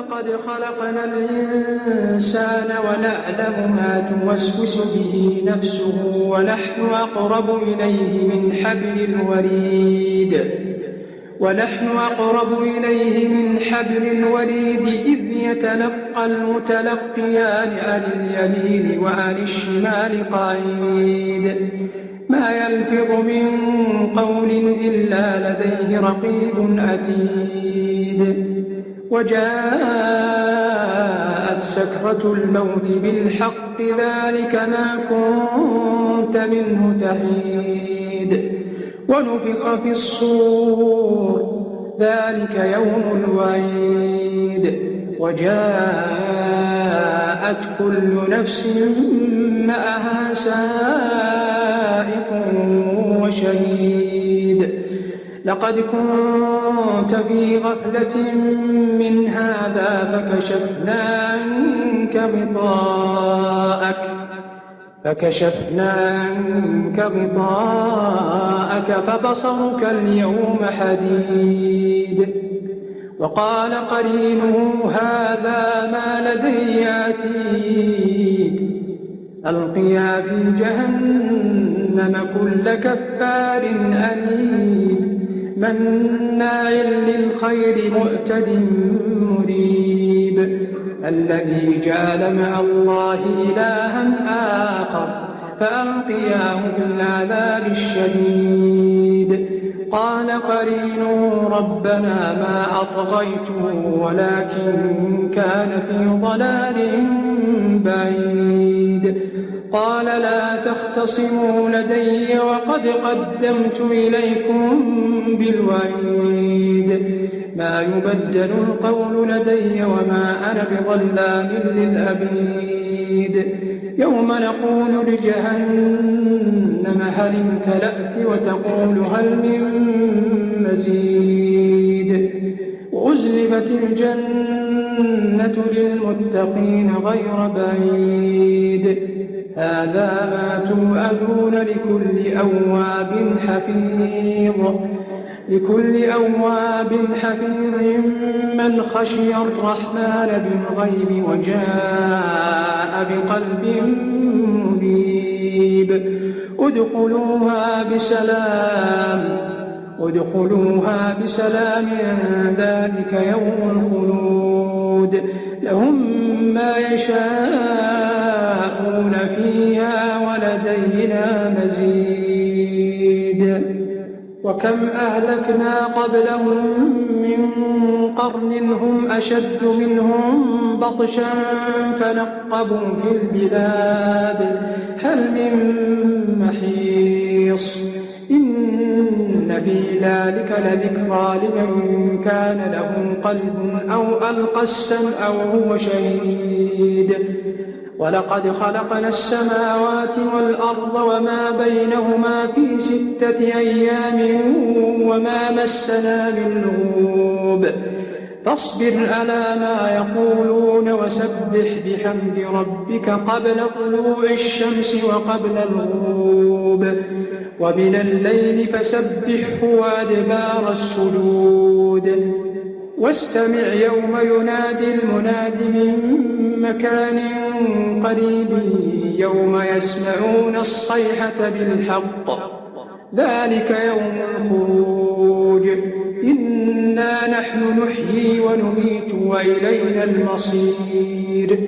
ولقد خلقنا الإنسان ونعلم ما توسوس به نفسه ونحن أقرب إليه من حبل الوريد إذ يتلقى المتلقيان عن اليمين وعن الشمال قعيد ما يلفظ من قول إلا لديه رقيب عتيد وجاءت سكرة الموت بالحق ذلك ما كنت منه تحيد ونفخ في الصور ذلك يوم الوعيد وجاءت كل نفس معها سائق وشهيد لقد كنت في غفلة من هذا فكشفنا عنك غطاءك فبصرك اليوم حديد وقال قرينه هذا ما لدي عتيد ألقيا في جهنم كل كفار عنيد مناع للخير معتد مريب الذي جعل مع الله إلها آخر فألقياه بالعذاب الشديد قال قرينه ربنا ما أطغيته ولكن كان في ضلال بعيد قال لا تختصموا لدي وقد قدمت إليكم بالوعيد ما يبدل القول لدي وما أنا بظلام للعبيد يوم نقول لجهنم هل امتلأت وتقول هل من مزيد وأزلفت الجنة للمتقين غير بعيد هذا ما توعدون لكل أواب حفيظ من خشي الرحمن بالغيب وجاء بقلب منيب ادخلوها بسلام ذلك يوم الخلود لهم ما يشاءون فيها ولدينا مزيد وكم أهلكنا قبلهم من قرن هم أشد منهم بطشا فنقبوا في البلاد هل من محيص إن في ذلك لذكرى لمن كان له قلب أو ألقى السمع وهو شهيد ولقد خلقنا السماوات والأرض وما بينهما في 6 أيام وما مسنا من لغوب فاصبر على ما يقولون وسبح بحمد ربك قبل طلوع الشمس وقبل الغروب ومن الليل فسبحه وأدبار السجود واستمع يوم ينادي المناد من مكان قريب يوم يسمعون الصيحة بالحق ذلك يوم الخروج إنا نحن نحيي ونميت وإلينا المصير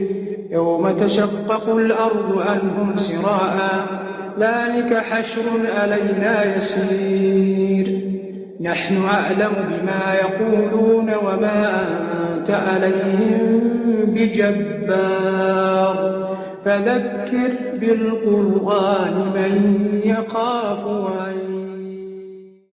يوم تشقق الأرض عنهم سراعا ذلك حشر علينا يسير نحن أعلم بما يقولون وما أنت عليهم بجبار فذكر بالقرآن من يخاف وعيد